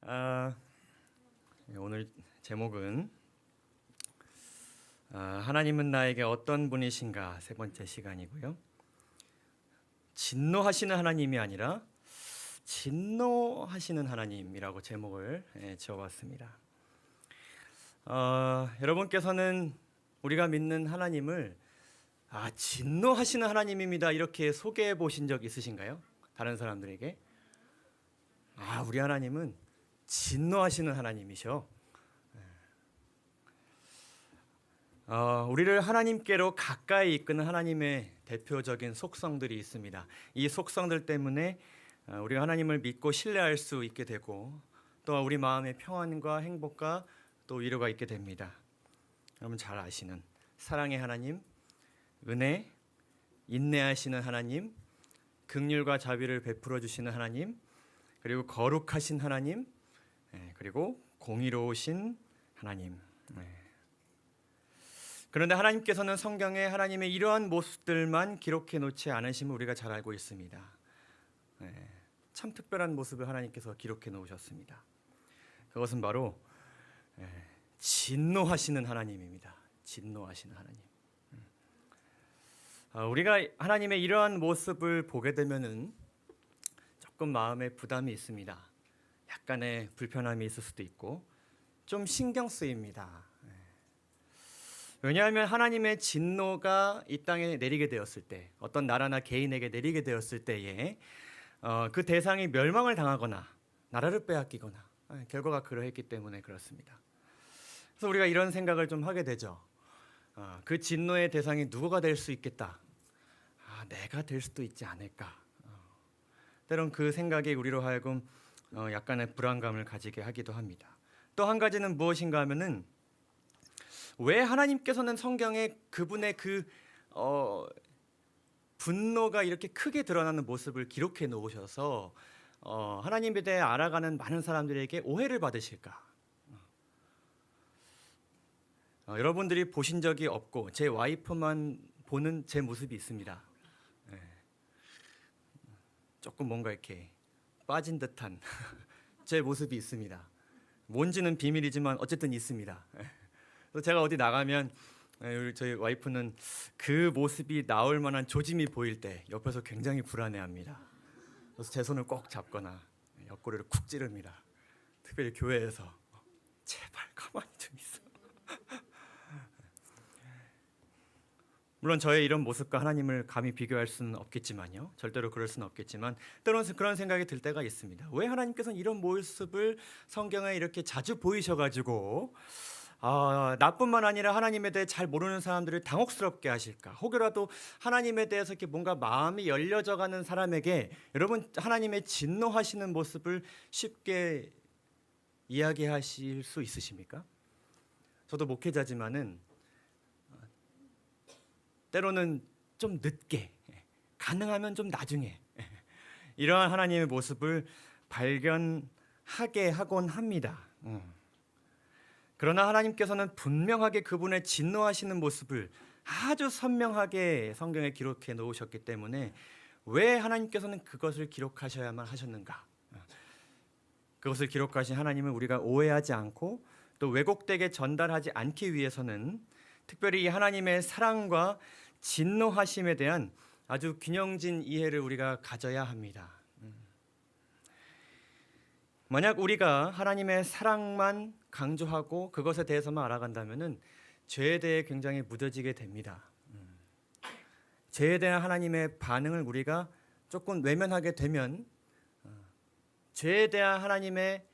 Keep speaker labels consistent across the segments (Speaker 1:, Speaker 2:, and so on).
Speaker 1: 아, 오늘 제목은 하나님은 나에게 어떤 분이신가 세 번째 시간이고요. 진노하시는 하나님이 아니라 진노하시는 하나님이라고 제목을 지어봤습니다. 여러분께서는 우리가 믿는 하나님을 진노하시는 하나님입니다 이렇게 소개해 보신 적 있으신가요? 다른 사람들에게? 우리 하나님은 진노하시는 하나님이셔. 우리를 하나님께로 가까이 이끄는 하나님의 대표적인 속성들이 있습니다. 이 속성들 때문에 우리가 하나님을 믿고 신뢰할 수 있게 되고 또 우리 마음의 평안과 행복과 또 위로가 있게 됩니다. 여러분 잘 아시는 사랑의 하나님, 은혜, 인내하시는 하나님, 긍휼과 자비를 베풀어 주시는 하나님, 그리고 거룩하신 하나님, 그리고 공의로우신 하나님. 그런데 하나님께서는 성경에 하나님의 이러한 모습들만 기록해 놓지 않으심을 우리가 잘 알고 있습니다. 참 특별한 모습을 하나님께서 기록해 놓으셨습니다. 그것은 바로 진노하시는 하나님입니다. 진노하시는 하나님. 우리가 하나님의 이러한 모습을 보게 되면은 조금 마음에 부담이 있습니다. 약간의 불편함이 있을 수도 있고 좀 신경 쓰입니다. 왜냐하면 하나님의 진노가 이 땅에 내리게 되었을 때, 어떤 나라나 개인에게 내리게 되었을 때에 그 대상이 멸망을 당하거나 나라를 빼앗기거나 결과가 그러했기 때문에 그렇습니다. 그래서 우리가 이런 생각을 좀 하게 되죠. 그 진노의 대상이 누구가 될 수 있겠다. 내가 될 수도 있지 않을까. 때론 그 생각이 우리로 하여금 약간의 불안감을 가지게 하기도 합니다. 또 한 가지는 무엇인가 하면은 왜 하나님께서는 성경에 그분의 그 분노가 이렇게 크게 드러나는 모습을 기록해 놓으셔서 하나님에 대해 알아가는 많은 사람들에게 오해를 받으실까? 여러분들이 보신 적이 없고 제 와이프만 보는 제 모습이 있습니다. 조금 뭔가 이렇게 빠진 듯한 제 모습이 있습니다. 뭔지는 비밀이지만 어쨌든 있습니다. 그래서 제가 어디 나가면 저희 와이프는 그 모습이 나올 만한 조짐이 보일 때 옆에서 굉장히 불안해합니다. 그래서 제 손을 꼭 잡거나 옆구리를 쿡 찌릅니다. 특별히 교회에서 제발 가만히 좀 있어. 물론 저의 이런 모습과 하나님을 감히 비교할 수는 없겠지만요. 절대로 그럴 수는 없겠지만 때로는 그런 생각이 들 때가 있습니다. 왜 하나님께서는 이런 모습을 성경에 이렇게 자주 보이셔가지고 나뿐만 아니라 하나님에 대해 잘 모르는 사람들을 당혹스럽게 하실까? 혹여라도 하나님에 대해서 이렇게 뭔가 마음이 열려져가는 사람에게 여러분 하나님의 진노하시는 모습을 쉽게 이야기하실 수 있으십니까? 저도 목회자지만은 때로는 좀 늦게, 가능하면 좀 나중에 이러한 하나님의 모습을 발견하게 하곤 합니다. 그러나 하나님께서는 분명하게 그분의 진노하시는 모습을 아주 선명하게 성경에 기록해 놓으셨기 때문에 왜 하나님께서는 그것을 기록하셔야만 하셨는가? 그것을 기록하신 하나님을 우리가 오해하지 않고 또 왜곡되게 전달하지 않기 위해서는 특별히 이 하나님의 사랑과 진노하심에 대한 아주 균형진 이해를 우리가 가져야 합니다. 만약 우리가 하나님의 사랑만 강조하고 그것에 대해서만 알아간다면은 죄에 대해 굉장히 무뎌지게 됩니다. 죄에 대한 하나님의 반응을 우리가 조금 외면하게 되면 죄에 대한 하나님의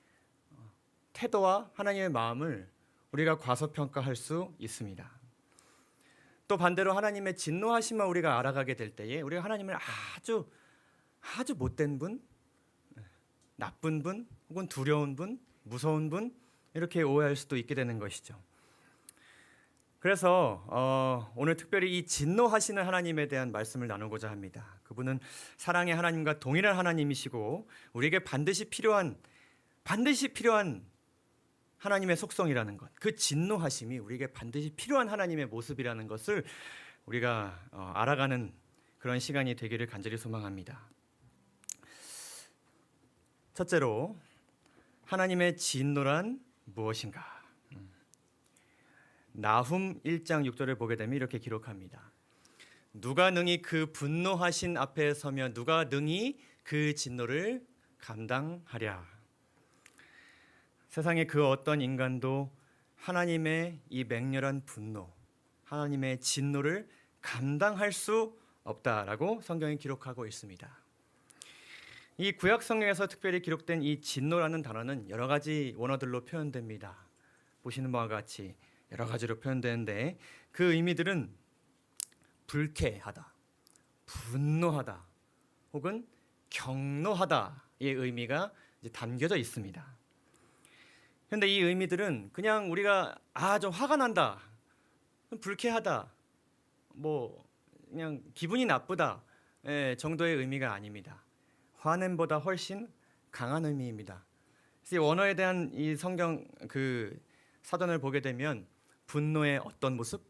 Speaker 1: 태도와 하나님의 마음을 우리가 과소평가할 수 있습니다. 또 반대로 하나님의 진노하심만 우리가 알아가게 될 때에 우리가 하나님을 아주 못된 분, 나쁜 분, 혹은 두려운 분, 무서운 분 이렇게 오해할 수도 있게 되는 것이죠. 그래서 오늘 특별히 이 진노하시는 하나님에 대한 말씀을 나누고자 합니다. 그분은 사랑의 하나님과 동일한 하나님이시고 우리에게 반드시 필요한 하나님의 속성이라는 것, 그 진노하심이 우리에게 반드시 필요한 하나님의 모습이라는 것을 우리가 알아가는 그런 시간이 되기를 간절히 소망합니다. 첫째로 하나님의 진노란 무엇인가? 나훔 1장 6절을 보게 되면 이렇게 기록합니다. 누가 능히 그 분노하신 앞에 서며 누가 능히 그 진노를 감당하랴. 세상의 그 어떤 인간도 하나님의 이 맹렬한 분노, 하나님의 진노를 감당할 수 없다라고 성경이 기록하고 있습니다. 이 구약 성경에서 특별히 기록된 이 진노라는 단어는 여러 가지 원어들로 표현됩니다. 보시는 바와 같이 여러 가지로 표현되는데 그 의미들은 불쾌하다, 분노하다, 혹은 경노하다의 의미가 이제 담겨져 있습니다. 그런데 이 의미들은 그냥 우리가 좀 화가 난다, 불쾌하다, 뭐 그냥 기분이 나쁘다 정도의 의미가 아닙니다. 화냄보다 훨씬 강한 의미입니다. 그래서 이 원어에 대한 이 성경 그 사전을 보게 되면 분노의 어떤 모습?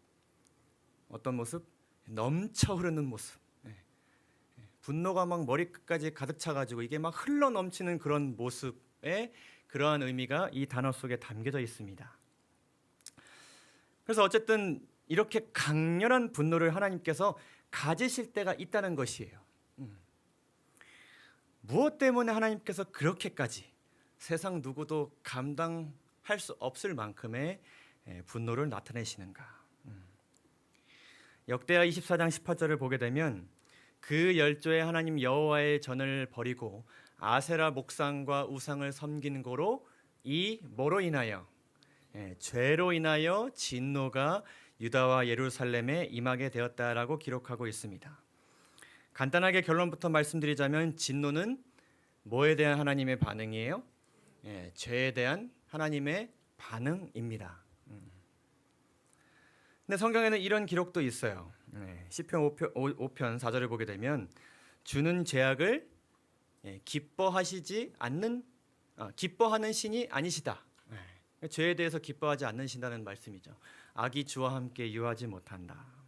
Speaker 1: 넘쳐 흐르는 모습. 분노가 막 머리끝까지 가득 차가지고 이게 막 흘러 넘치는 그런 모습의 그러한 의미가 이 단어 속에 담겨져 있습니다. 그래서 어쨌든 이렇게 강렬한 분노를 하나님께서 가지실 때가 있다는 것이에요. 무엇 때문에 하나님께서 그렇게까지 세상 누구도 감당할 수 없을 만큼의 분노를 나타내시는가? 역대하 24장 18절을 보게 되면 그 열조의 하나님 여호와의 전을 버리고 아세라 목상과 우상을 섬기는 거로 이 뭐로 인하여 죄로 인하여 진노가 유다와 예루살렘에 임하게 되었다라고 기록하고 있습니다. 간단하게 결론부터 말씀드리자면 진노는 뭐에 대한 하나님의 반응이에요? 죄에 대한 하나님의 반응입니다. 근데 성경에는 이런 기록도 있어요. 시편 5편 4절을 보게 되면 주는 죄악을 기뻐하는 신이 아니시다. 죄에 대해서 기뻐하지 않으신다는 말씀이죠. 악이 주와 함께 유하지 못한다.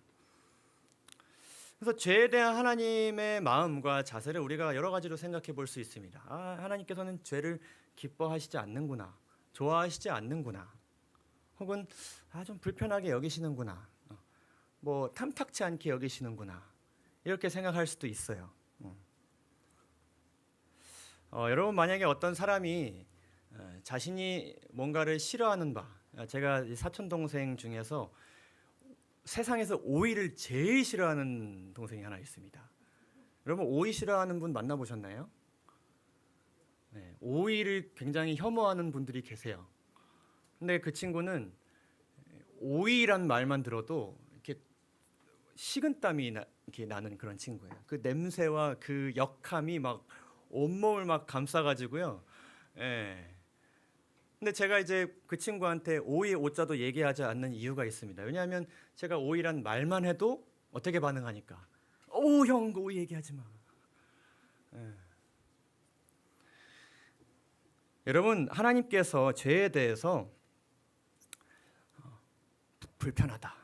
Speaker 1: 그래서 죄에 대한 하나님의 마음과 자세를 우리가 여러 가지로 생각해 볼 수 있습니다. 하나님께서는 죄를 기뻐하시지 않는구나, 좋아하시지 않는구나, 혹은 좀 불편하게 여기시는구나, 뭐 탐탁치 않게 여기시는구나, 이렇게 생각할 수도 있어요. 여러분 만약에 어떤 사람이 자신이 뭔가를 싫어하는 제가 사촌 동생 중에서 세상에서 오이를 제일 싫어하는 동생이 하나 있습니다. 여러분 오이 싫어하는 분 만나보셨나요? 오이를 굉장히 혐오하는 분들이 계세요. 근데 그 친구는 오이란 말만 들어도 이렇게 식은땀이 이렇게 나는 그런 친구예요. 그 냄새와 그 역함이 막 온몸을 막 감싸가지고요. 근데 제가 이제 그 친구한테 오이 오자도 얘기하지 않는 이유가 있습니다. 왜냐하면 제가 오이란 말만 해도 어떻게 반응하니까, 형 오이 얘기하지 마. 여러분 하나님께서 죄에 대해서 불편하다,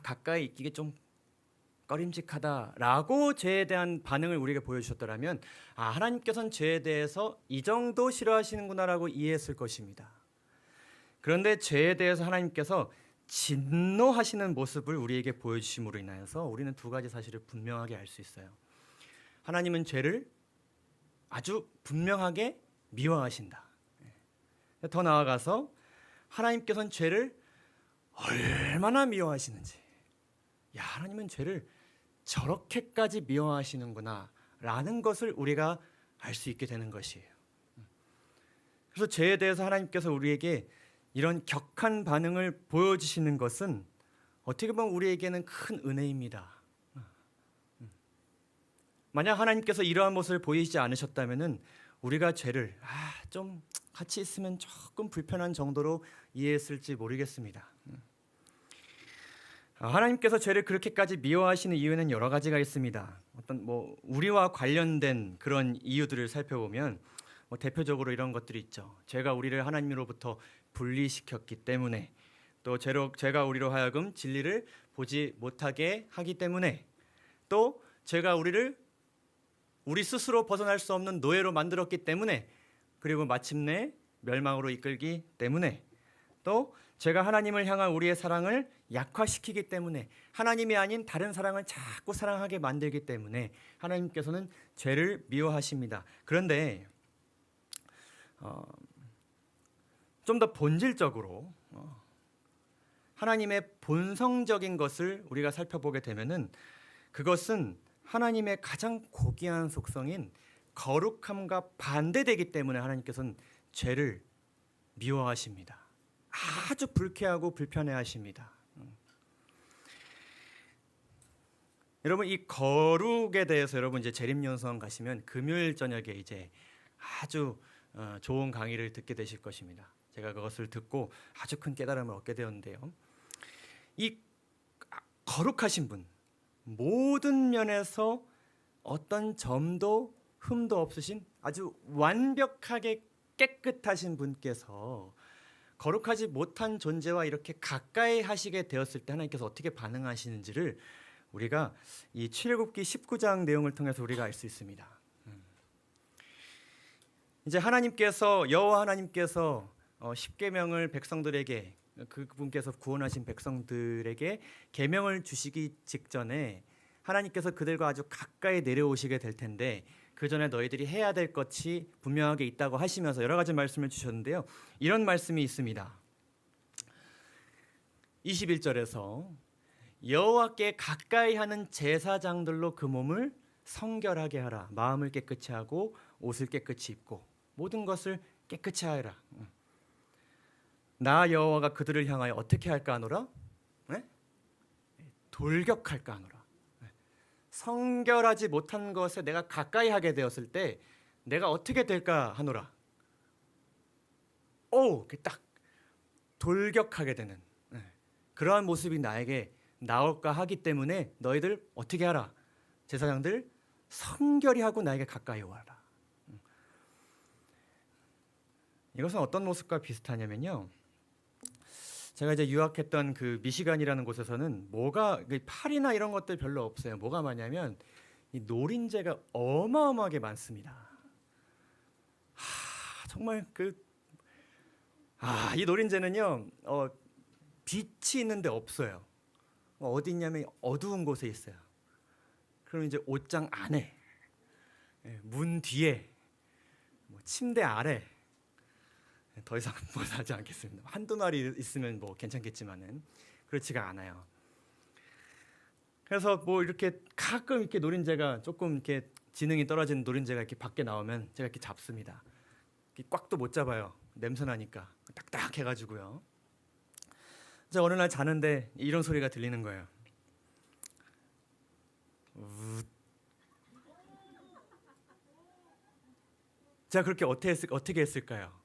Speaker 1: 가까이 있기가 좀 꺼림직하다라고 죄에 대한 반응을 우리에게 보여주셨더라면 하나님께서는 죄에 대해서 이 정도 싫어하시는구나라고 이해했을 것입니다. 그런데 죄에 대해서 하나님께서 진노하시는 모습을 우리에게 보여주심으로 인하여서 우리는 두 가지 사실을 분명하게 알 수 있어요. 하나님은 죄를 아주 분명하게 미워하신다. 더 나아가서 하나님께서는 죄를 얼마나 미워하시는지, 하나님은 죄를 저렇게까지 미워하시는구나 라는 것을 우리가 알 수 있게 되는 것이에요. 그래서 죄에 대해서 하나님께서 우리에게 이런 격한 반응을 보여주시는 것은 어떻게 보면 우리에게는 큰 은혜입니다. 만약 하나님께서 이러한 모습을 보이지 않으셨다면 우리가 죄를 좀 같이 있으면 조금 불편한 정도로 이해했을지 모르겠습니다. 하나님께서 죄를 그렇게까지 미워하시는 이유는 여러 가지가 있습니다. 어떤 우리와 관련된 그런 이유들을 살펴보면 대표적으로 이런 것들이 있죠. 죄가 우리를 하나님으로부터 분리시켰기 때문에, 또 죄가 우리로 하여금 진리를 보지 못하게 하기 때문에, 또 죄가 우리를 우리 스스로 벗어날 수 없는 노예로 만들었기 때문에, 그리고 마침내 멸망으로 이끌기 때문에, 또 죄가 하나님을 향한 우리의 사랑을 약화시키기 때문에, 하나님이 아닌 다른 사랑을 자꾸 사랑하게 만들기 때문에 하나님께서는 죄를 미워하십니다. 그런데 좀 더 본질적으로 하나님의 본성적인 것을 우리가 살펴보게 되면은, 그것은 하나님의 가장 고귀한 속성인 거룩함과 반대되기 때문에 하나님께서는 죄를 미워하십니다. 아주 불쾌하고 불편해하십니다. 여러분, 이 거룩에 대해서 여러분 이제 재림연수원 가시면 금요일 저녁에 이제 아주 좋은 강의를 듣게 되실 것입니다. 제가 그것을 듣고 아주 큰 깨달음을 얻게 되었는데요. 이 거룩하신 분, 모든 면에서 어떤 점도 흠도 없으신 아주 완벽하게 깨끗하신 분께서 거룩하지 못한 존재와 이렇게 가까이 하시게 되었을 때 하나님께서 어떻게 반응하시는지를 우리가 이 출애굽기 19장 내용을 통해서 우리가 알 수 있습니다. 이제 하나님께서, 여호와 하나님께서 십계명을 백성들에게, 그분께서 구원하신 백성들에게 계명을 주시기 직전에 하나님께서 그들과 아주 가까이 내려오시게 될 텐데, 그 전에 너희들이 해야 될 것이 분명하게 있다고 하시면서 여러 가지 말씀을 주셨는데요. 이런 말씀이 있습니다. 21절에서 여호와께 가까이 하는 제사장들로 그 몸을 성결하게 하라. 마음을 깨끗이 하고 옷을 깨끗이 입고 모든 것을 깨끗이 하라. 나 여호와가 그들을 향하여 어떻게 할까 하노라? 네? 돌격할까 하노라. 성결하지 못한 것에 내가 가까이 하게 되었을 때 내가 어떻게 될까 하노라. 딱 돌격하게 되는 그러한 모습이 나에게 나올까 하기 때문에 너희들 어떻게 하라? 제사장들 성결히 하고 나에게 가까이 오라. 이것은 어떤 모습과 비슷하냐면요. 제가 이제 유학했던 그 미시간이라는 곳에서는 파리나 이런 것들 별로 없어요. 뭐가 많냐면 이 노린재가 어마어마하게 많습니다. 정말 이 노린재는요, 빛이 있는데 없어요. 어디 있냐면 어두운 곳에 있어요. 그럼 이제 옷장 안에, 문 뒤에, 침대 아래. 더 이상 하지 않겠습니다. 한두 마리 있으면 괜찮겠지만은 그렇지가 않아요. 그래서 이렇게 가끔 이렇게 노린재가 조금 이렇게 지능이 떨어진 노린재가 이렇게 밖에 나오면 제가 이렇게 잡습니다. 꽉도 못 잡아요. 냄새 나니까 딱딱 해가지고요. 제가 어느 날 자는데 이런 소리가 들리는 거예요. 제가 그렇게 어떻게 했을까요?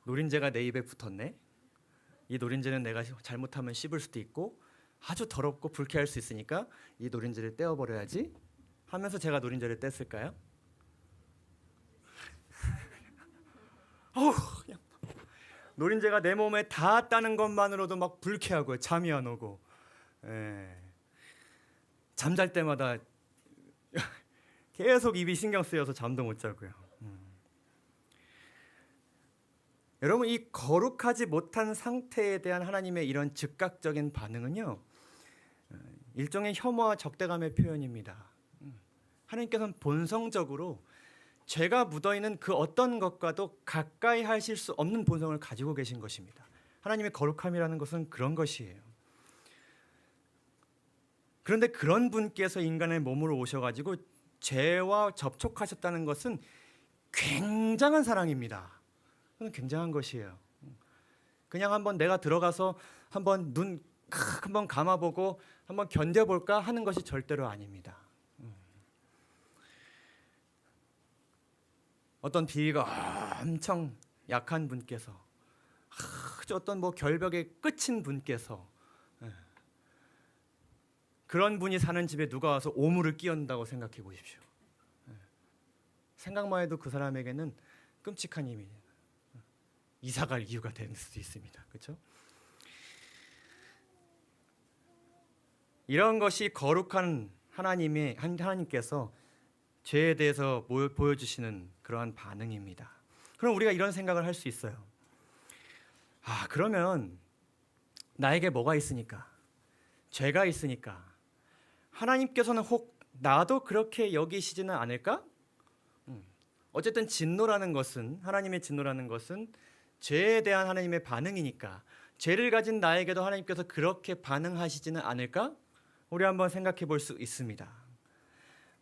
Speaker 1: 노린재가 내 입에 붙었네. 이 노린재는 내가 잘못하면 씹을 수도 있고 아주 더럽고 불쾌할 수 있으니까 이 노린재를 떼어버려야지 하면서 제가 노린재를 뗐을까요? 그냥 노린재가 내 몸에 닿았다는 것만으로도 막 불쾌하고요. 잠이 안 오고, 잠잘 때마다 계속 입이 신경 쓰여서 잠도 못 자고요. 여러분, 이 거룩하지 못한 상태에 대한 하나님의 이런 즉각적인 반응은요, 일종의 혐오와 적대감의 표현입니다. 하나님께서는 본성적으로 죄가 묻어있는 그 어떤 것과도 가까이 하실 수 없는 본성을 가지고 계신 것입니다. 하나님의 거룩함이라는 것은 그런 것이에요. 그런데 그런 분께서 인간의 몸으로 오셔가지고 죄와 접촉하셨다는 것은 굉장한 사랑입니다. 그건 굉장한 것이에요. 그냥 한번 내가 들어가서 한번 눈 한번 감아보고 한번 견뎌볼까 하는 것이 절대로 아닙니다. 어떤 비위가 엄청 약한 분께서, 어떤 결벽의 끝인 분께서, 그런 분이 사는 집에 누가 와서 오물을 끼얹는다고 생각해 보십시오. 생각만 해도 그 사람에게는 끔찍한 힘이 이사갈 이유가 될 수도 있습니다. 그렇죠? 이런 것이 거룩한 하나님께서 죄에 대해서 보여주시는 그러한 반응입니다. 그럼 우리가 이런 생각을 할 수 있어요. 그러면 나에게 뭐가 있으니까? 죄가 있으니까 하나님께서는 혹 나도 그렇게 여기시지는 않을까? 어쨌든 진노라는 것은, 하나님의 진노라는 것은 죄에 대한 하나님의 반응이니까 죄를 가진 나에게도 하나님께서 그렇게 반응하시지는 않을까? 우리 한번 생각해 볼 수 있습니다.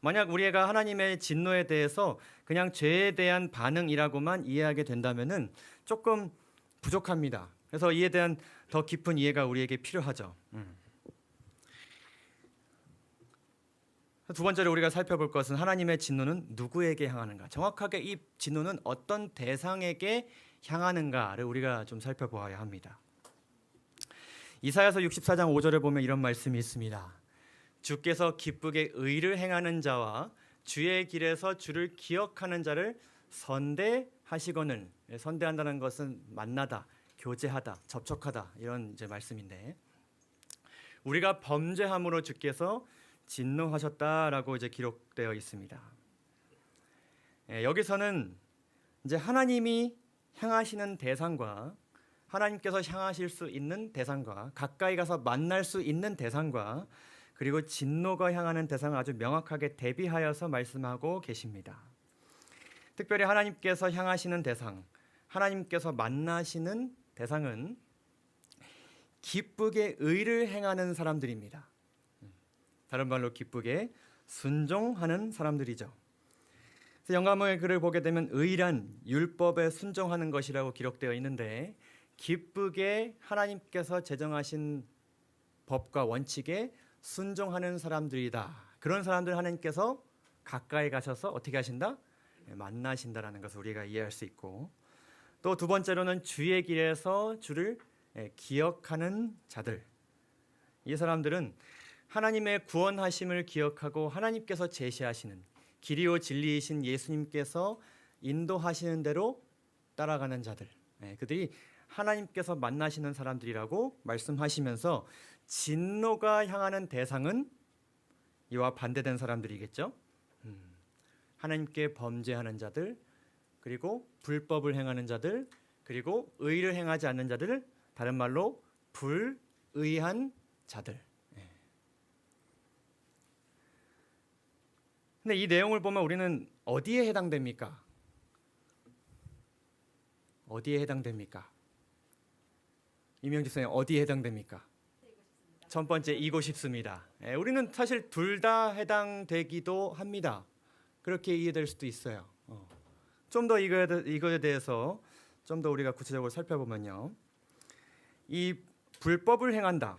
Speaker 1: 만약 우리가 하나님의 진노에 대해서 그냥 죄에 대한 반응이라고만 이해하게 된다면은 조금 부족합니다. 그래서 이에 대한 더 깊은 이해가 우리에게 필요하죠. 두 번째로 우리가 살펴볼 것은 하나님의 진노는 누구에게 향하는가? 정확하게 이 진노는 어떤 대상에게 향하는가를 우리가 좀 살펴보아야 합니다. 이사야서 64장 5절에 보면 이런 말씀이 있습니다. 주께서 기쁘게 의를 행하는 자와 주의 길에서 주를 기억하는 자를 선대하시거늘. 선대한다는 것은 만나다, 교제하다, 접촉하다 이런 이제 말씀인데, 우리가 범죄함으로 주께서 진노하셨다라고 이제 기록되어 있습니다. 여기서는 이제 하나님이 향하시는 대상과 하나님께서 향하실 수 있는 대상과 가까이 가서 만날 수 있는 대상과 그리고 진노가 향하는 대상을 아주 명확하게 대비하여서 말씀하고 계십니다. 특별히 하나님께서 향하시는 대상, 하나님께서 만나시는 대상은 기쁘게 의를 행하는 사람들입니다. 다른 말로 기쁘게 순종하는 사람들이죠. 그래서 영감의 글을 보게 되면 의란 율법에 순종하는 것이라고 기록되어 있는데, 기쁘게 하나님께서 제정하신 법과 원칙에 순종하는 사람들이다. 그런 사람들 하나님께서 가까이 가셔서 어떻게 하신다? 만나신다라는 것을 우리가 이해할 수 있고, 또 두 번째로는 주의 길에서 주를 기억하는 자들. 이 사람들은 하나님의 구원하심을 기억하고 하나님께서 제시하시는 길이요 진리이신 예수님께서 인도하시는 대로 따라가는 자들. 그들이 하나님께서 만나시는 사람들이라고 말씀하시면서 진노가 향하는 대상은 이와 반대된 사람들이겠죠. 하나님께 범죄하는 자들, 그리고 불법을 행하는 자들, 그리고 의를 행하지 않는 자들, 다른 말로 불의한 자들. 근데 이 내용을 보면 우리는 어디에 해당됩니까? 어디에 해당됩니까? 이명주 선생님, 어디에 해당됩니까? 첫 번째, 이고 싶습니다. 우리는 사실 둘 다 해당되기도 합니다. 그렇게 이해될 수도 있어요. 좀 더 이거에 대해서 좀 더 우리가 구체적으로 살펴보면요, 이 불법을 행한다,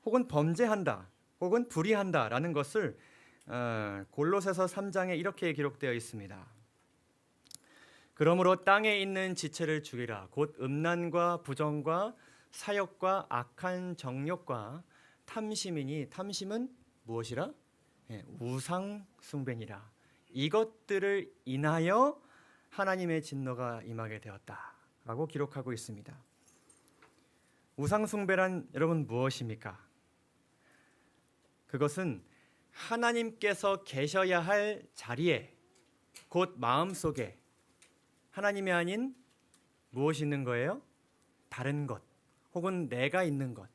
Speaker 1: 혹은 범죄한다, 혹은 불의한다라는 것을 골로새서 3장에 이렇게 기록되어 있습니다. 그러므로 땅에 있는 지체를 죽이라. 곧 음란과 부정과 사욕과 악한 정욕과 탐심이니, 탐심은 무엇이라? 우상 숭배니라. 이것들을 인하여 하나님의 진노가 임하게 되었다라고 기록하고 있습니다. 우상 숭배란 여러분 무엇입니까? 그것은 하나님께서 계셔야 할 자리에, 곧 마음속에 하나님이 아닌 무엇이 있는 거예요? 다른 것, 혹은 내가 있는 것,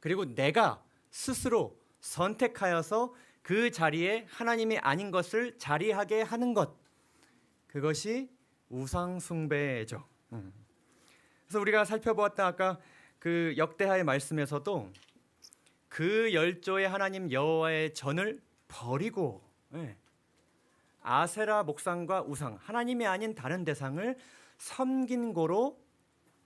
Speaker 1: 그리고 내가 스스로 선택하여서 그 자리에 하나님이 아닌 것을 자리하게 하는 것, 그것이 우상 숭배죠. 그래서 우리가 살펴보았던 아까 그 역대하의 말씀에서도 그 열조의 하나님 여호와의 전을 버리고 아세라 목상과 우상, 하나님이 아닌 다른 대상을 섬긴 고로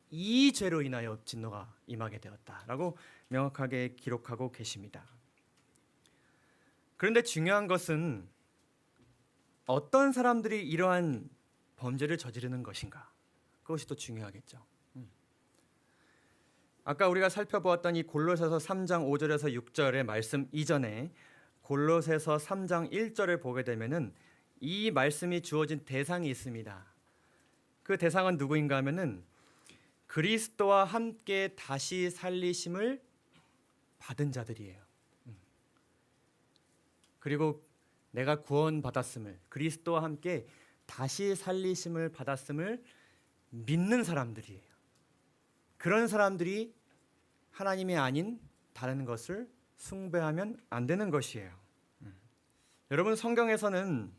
Speaker 1: 이 죄로 인하여 진노가 임하게 되었다라고 명확하게 기록하고 계십니다. 그런데 중요한 것은 어떤 사람들이 이러한 범죄를 저지르는 것인가, 그것이 또 중요하겠죠. 아까 우리가 살펴보았던 이 골로새서 3장 5절에서 6절의 말씀 이전에 골로새서 3장 1절을 보게 되면은 이 말씀이 주어진 대상이 있습니다. 그 대상은 누구인가 하면은 그리스도와 함께 다시 살리심을 받은 자들이에요. 그리고 내가 구원받았음을, 그리스도와 함께 다시 살리심을 받았음을 믿는 사람들이에요. 그런 사람들이 하나님이 아닌 다른 것을 숭배하면 안 되는 것이에요. 여러분, 성경에서는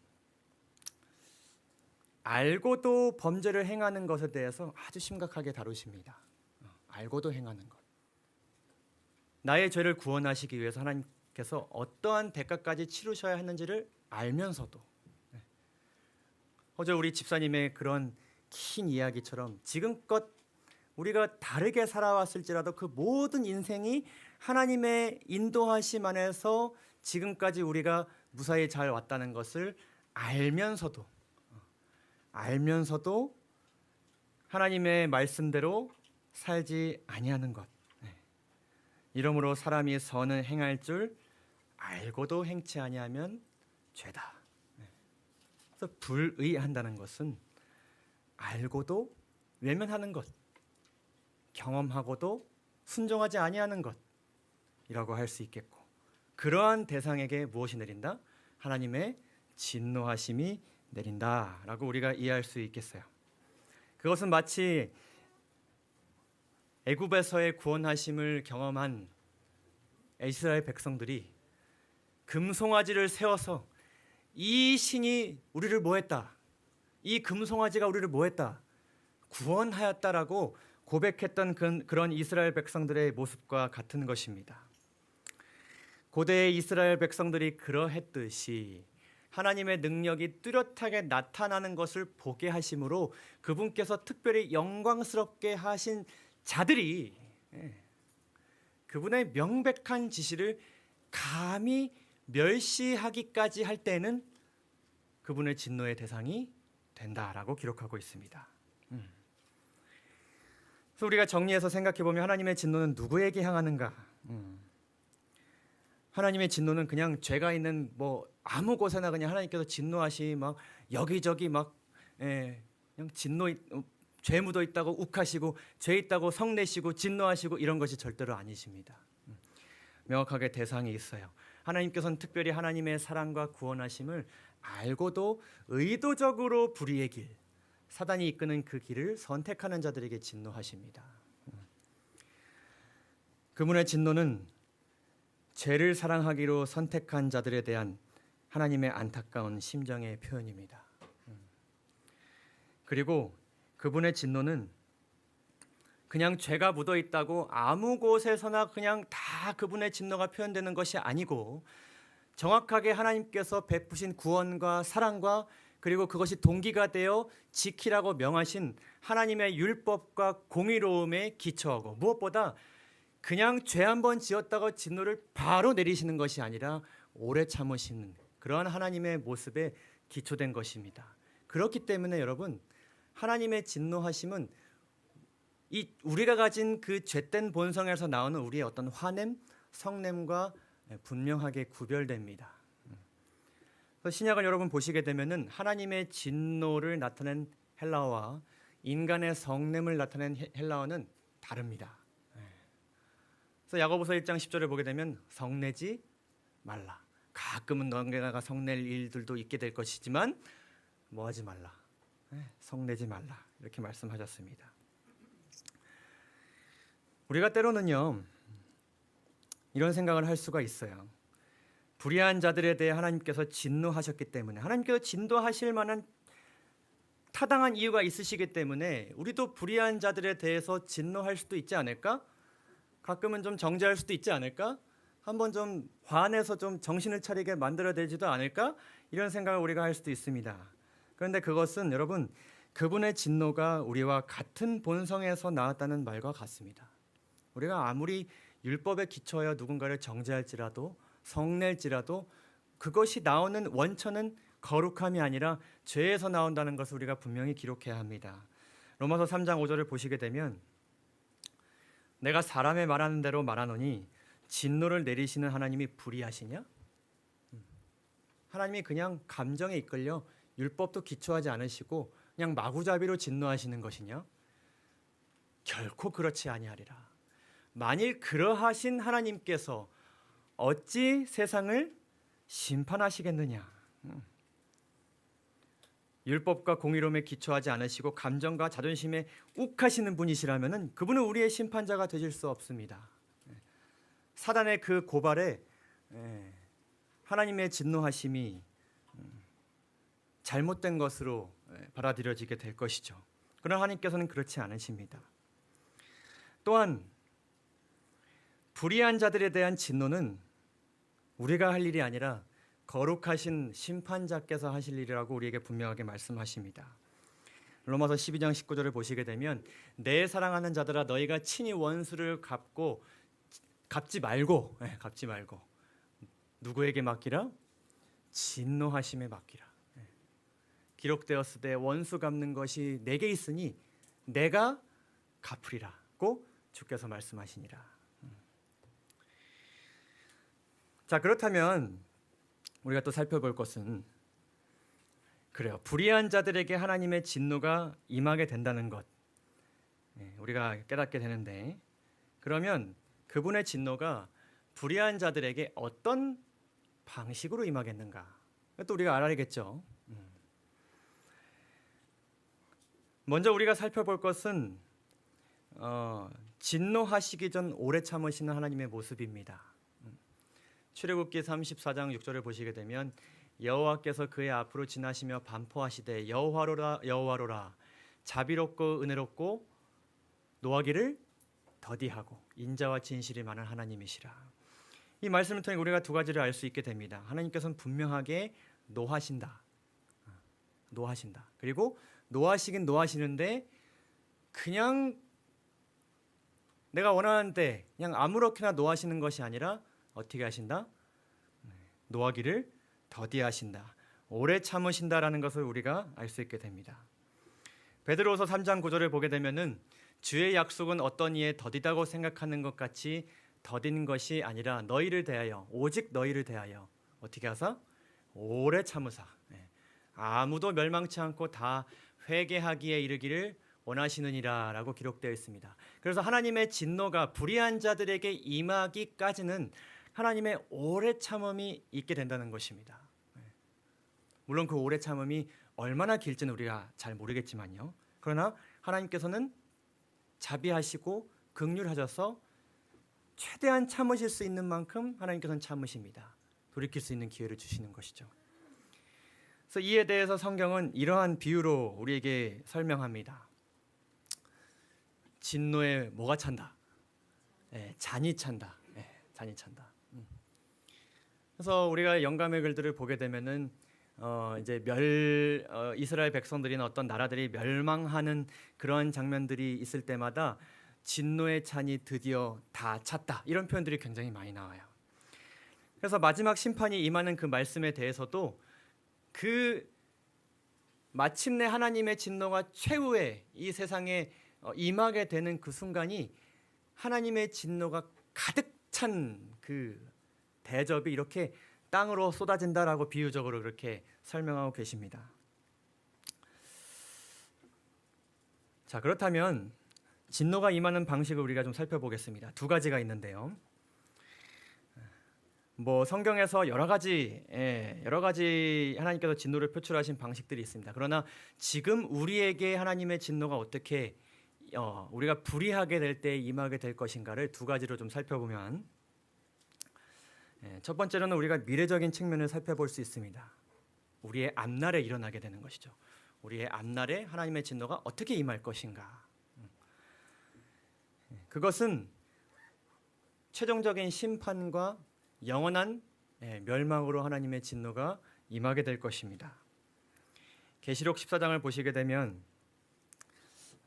Speaker 1: 알고도 범죄를 행하는 것에 대해서 아주 심각하게 다루십니다. 알고도 행하는 것. 나의 죄를 구원하시기 위해서 하나님께서 어떠한 대가까지 치르셔야 했는지를 알면서도, 어제 우리 집사님의 그런 긴 이야기처럼 지금껏 우리가 다르게 살아왔을지라도 그 모든 인생이 하나님의 인도하심 안에서 지금까지 우리가 무사히 잘 왔다는 것을 알면서도 하나님의 말씀대로 살지 아니하는 것. 이러므로 사람이 선을 행할 줄 알고도 행치 아니하면 죄다. 그래서 불의한다는 것은 알고도 외면하는 것, 경험하고도 순종하지 아니하는 것이라고 할 수 있겠고, 그러한 대상에게 무엇이 내린다? 하나님의 진노하심이 내린다라고 우리가 이해할 수 있겠어요. 그것은 마치 애굽에서의 구원하심을 경험한 이스라엘 백성들이 금송아지를 세워서 이 신이 우리를 뭐했다, 이 금송아지가 우리를 뭐했다, 구원하였다라고 고백했던 그런 이스라엘 백성들의 모습과 같은 것입니다. 고대의 이스라엘 백성들이 그러했듯이 하나님의 능력이 뚜렷하게 나타나는 것을 보게 하심으로 그분께서 특별히 영광스럽게 하신 자들이 그분의 명백한 지시를 감히 멸시하기까지 할 때는 그분의 진노의 대상이 된다라고 기록하고 있습니다. 그래서 우리가 정리해서 생각해 보면 하나님의 진노는 누구에게 향하는가? 하나님의 진노는 그냥 죄가 있는 아무 곳에나 그냥 하나님께서 진노하시 막 여기저기 막 그냥 진노 죄 묻어 있다고 욱하시고 죄 있다고 성내시고 진노하시고 이런 것이 절대로 아니십니다. 명확하게 대상이 있어요. 하나님께서는 특별히 하나님의 사랑과 구원하심을 알고도 의도적으로 불의의 길, 사단이 이끄는 그 길을 선택하는 자들에게 진노하십니다. 그분의 진노는 죄를 사랑하기로 선택한 자들에 대한 하나님의 안타까운 심정의 표현입니다. 그리고 그분의 진노는 그냥 죄가 묻어 있다고 아무 곳에서나 그냥 다 그분의 진노가 표현되는 것이 아니고, 정확하게 하나님께서 베푸신 구원과 사랑과 그리고 그것이 동기가 되어 지키라고 명하신 하나님의 율법과 공의로움에 기초하고, 무엇보다 그냥 죄 한 번 지었다고 진노를 바로 내리시는 것이 아니라 오래 참으시는 그러한 하나님의 모습에 기초된 것입니다. 그렇기 때문에 여러분, 하나님의 진노하심은 이 우리가 가진 그 죄된 본성에서 나오는 우리의 어떤 화냄, 성냄과 분명하게 구별됩니다. 신약을 여러분 보시게 되면은 하나님의 진노를 나타낸 헬라어와 인간의 성냄을 나타낸 헬라어는 다릅니다. 그래서 야고보서 1장 10절을 보게 되면 성내지 말라. 가끔은 너네가 성낼 일들도 있게 될 것이지만 뭐하지 말라. 성내지 말라. 이렇게 말씀하셨습니다. 우리가 때로는요, 이런 생각을 할 수가 있어요. 불의한 자들에 대해 하나님께서 진노하셨기 때문에, 하나님께서 진노하실 만한 타당한 이유가 있으시기 때문에 우리도 불의한 자들에 대해서 진노할 수도 있지 않을까? 가끔은 좀 정죄할 수도 있지 않을까? 한번 좀 화내서 좀 정신을 차리게 만들어내지도 않을까? 이런 생각을 우리가 할 수도 있습니다. 그런데 그것은 여러분, 그분의 진노가 우리와 같은 본성에서 나왔다는 말과 같습니다. 우리가 아무리 율법에 기초하여 누군가를 정죄할지라도 성낼지라도 그것이 나오는 원천은 거룩함이 아니라 죄에서 나온다는 것을 우리가 분명히 기록해야 합니다. 로마서 3장 5절을 보시게 되면, 내가 사람의 말하는 대로 말하노니 진노를 내리시는 하나님이 불의하시냐? 하나님이 그냥 감정에 이끌려 율법도 기초하지 않으시고 그냥 마구잡이로 진노하시는 것이냐? 결코 그렇지 아니하리라. 만일 그러하신 하나님께서 어찌 세상을 심판하시겠느냐? 율법과 공의로움에 기초하지 않으시고 감정과 자존심에 욱하시는 분이시라면은 그분은 우리의 심판자가 되실 수 없습니다. 사단의 그 고발에 하나님의 진노하심이 잘못된 것으로 받아들여지게 될 것이죠. 그러나 하나님께서는 그렇지 않으십니다. 또한 불의한 자들에 대한 진노는 우리가 할 일이 아니라 거룩하신 심판자께서 하실 일이라고 우리에게 분명하게 말씀하십니다. 로마서 12장 19절을 보시게 되면 내 사랑하는 자들아 너희가 친히 원수를 갚지 말고 누구에게 맡기라? 진노하심에 맡기라. 기록되었으되 원수 갚는 것이 내게 있으니 내가 갚으리라고 주께서 말씀하시니라. 자, 그렇다면 우리가 또 살펴볼 것은 그래요. 불의한 자들에게 하나님의 진노가 임하게 된다는 것 우리가 깨닫게 되는데, 그러면 그분의 진노가 불의한 자들에게 어떤 방식으로 임하겠는가? 또 우리가 알아야겠죠. 먼저 우리가 살펴볼 것은 진노하시기 전 오래 참으시는 하나님의 모습입니다. 출애굽기 34장 6절을 보시게 되면 여호와께서 그의 앞으로 지나시며 반포하시되 여호와로라 여호와로라 자비롭고 은혜롭고 노하기를 더디하고 인자와 진실이 많은 하나님이시라. 이 말씀을 통해 우리가 두 가지를 알 수 있게 됩니다. 하나님께서는 분명하게 노하신다. 그리고 노하시긴 노하시는데 그냥 내가 원하는 때 그냥 아무렇게나 노하시는 것이 아니라 어떻게 하신다? 노하기를 더디하신다. 오래 참으신다라는 것을 우리가 알 수 있게 됩니다. 베드로후서 3장 9절을 보게 되면은 주의 약속은 어떤 이에 더디다고 생각하는 것 같이 더딘 것이 아니라 너희를 대하여 오직 너희를 대하여 어떻게 하사? 오래 참으사 아무도 멸망치 않고 다 회개하기에 이르기를 원하시느니라라고 기록되어 있습니다. 그래서 하나님의 진노가 불의한 자들에게 임하기까지는 하나님의 오래 참음이 있게 된다는 것입니다. 물론 그 오래 참음이 얼마나 길지는 우리가 잘 모르겠지만요. 그러나 하나님께서는 자비하시고 긍휼하셔서 최대한 참으실 수 있는 만큼 하나님께서는 참으십니다. 돌이킬 수 있는 기회를 주시는 것이죠. 그래서 이에 대해서 성경은 이러한 비유로 우리에게 설명합니다. 진노에 뭐가 찬다? 잔이 찬다. 잔이 찬다. 그래서 우리가 영감의 글들을 보게 되면은 이제 이스라엘 백성들이나 어떤 나라들이 멸망하는 그런 장면들이 있을 때마다 진노의 잔이 드디어 다 찼다 이런 표현들이 굉장히 많이 나와요. 그래서 마지막 심판이 임하는 그 말씀에 대해서도 그 마침내 하나님의 진노가 최후의 이 세상에 임하게 되는 그 순간이 하나님의 진노가 가득 찬 그 대접이 이렇게 땅으로 쏟아진다라고 비유적으로 그렇게 설명하고 계십니다. 자, 그렇다면 진노가 임하는 방식을 우리가 좀 살펴보겠습니다. 두 가지가 있는데요. 성경에서 여러 가지 하나님께서 진노를 표출하신 방식들이 있습니다. 그러나 지금 우리에게 하나님의 진노가 어떻게 우리가 불의하게 될 때 임하게 될 것인가를 두 가지로 좀 살펴보면, 첫 번째로는 우리가 미래적인 측면을 살펴볼 수 있습니다. 우리의 앞날에 일어나게 되는 것이죠. 우리의 앞날에 하나님의 진노가 어떻게 임할 것인가. 그것은 최종적인 심판과 영원한 멸망으로 하나님의 진노가 임하게 될 것입니다. 계시록 14장을 보시게 되면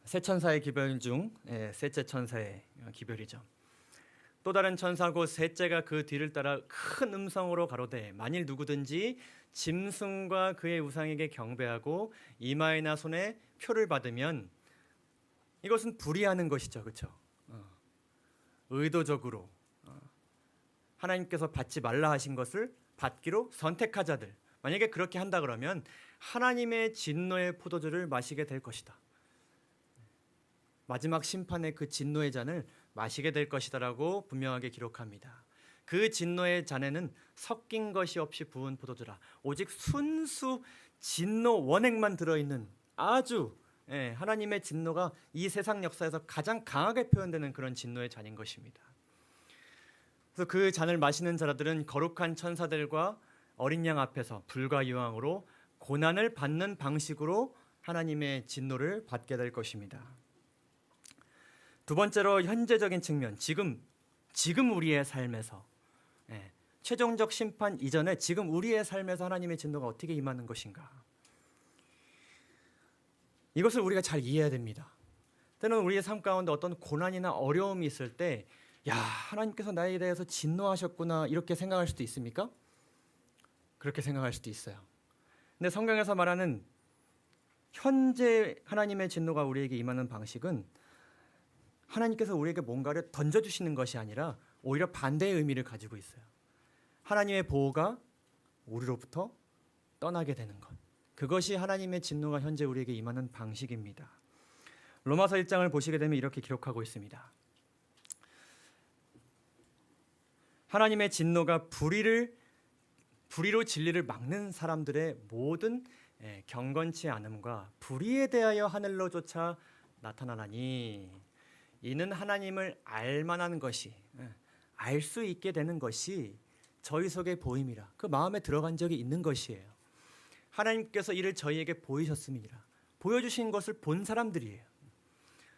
Speaker 1: 세 천사의 기별 중 셋째 천사의 기별이죠. 또 다른 천사고 셋째가 그 뒤를 따라 큰 음성으로 가로되 만일 누구든지 짐승과 그의 우상에게 경배하고 이마에나 손에 표를 받으면, 이것은 불의하는 것이죠, 그렇죠? 의도적으로 하나님께서 받지 말라 하신 것을 받기로 선택한 자들, 만약에 그렇게 한다 그러면 하나님의 진노의 포도주를 마시게 될 것이다. 마지막 심판의 그 진노의 잔을 마시게 될 것이다라고 분명하게 기록합니다. 그 진노의 잔에는 섞인 것이 없이 부은 포도주라, 오직 순수 진노 원액만 들어있는 아주 하나님의 진노가 이 세상 역사에서 가장 강하게 표현되는 그런 진노의 잔인 것입니다. 그래서 그 잔을 마시는 자들은 거룩한 천사들과 어린 양 앞에서 불과 유황으로 고난을 받는 방식으로 하나님의 진노를 받게 될 것입니다. 두 번째로 현재적인 측면, 지금 우리의 삶에서 최종적 심판 이전에 지금 우리의 삶에서 하나님의 진노가 어떻게 임하는 것인가? 이것을 우리가 잘 이해해야 됩니다. 때는 우리의 삶 가운데 어떤 고난이나 어려움이 있을 때, 야, 하나님께서 나에 대해서 진노하셨구나 이렇게 생각할 수도 있습니까? 그렇게 생각할 수도 있어요. 근데 성경에서 말하는 현재 하나님의 진노가 우리에게 임하는 방식은 하나님께서 우리에게 뭔가를 던져주시는 것이 아니라 오히려 반대의 의미를 가지고 있어요. 하나님의 보호가 우리로부터 떠나게 되는 것. 그것이 하나님의 진노가 현재 우리에게 임하는 방식입니다. 로마서 1장을 보시게 되면 이렇게 기록하고 있습니다. 하나님의 진노가 불의로 진리를 막는 사람들의 모든 경건치 않음과 불의에 대하여 하늘로조차 나타나나니 이는 하나님을 알만한 것이 알 수 있게 되는 것이 저희 속에 보임이라. 그 마음에 들어간 적이 있는 것이에요. 하나님께서 이를 저희에게 보이셨음이니라. 보여주신 것을 본 사람들이에요.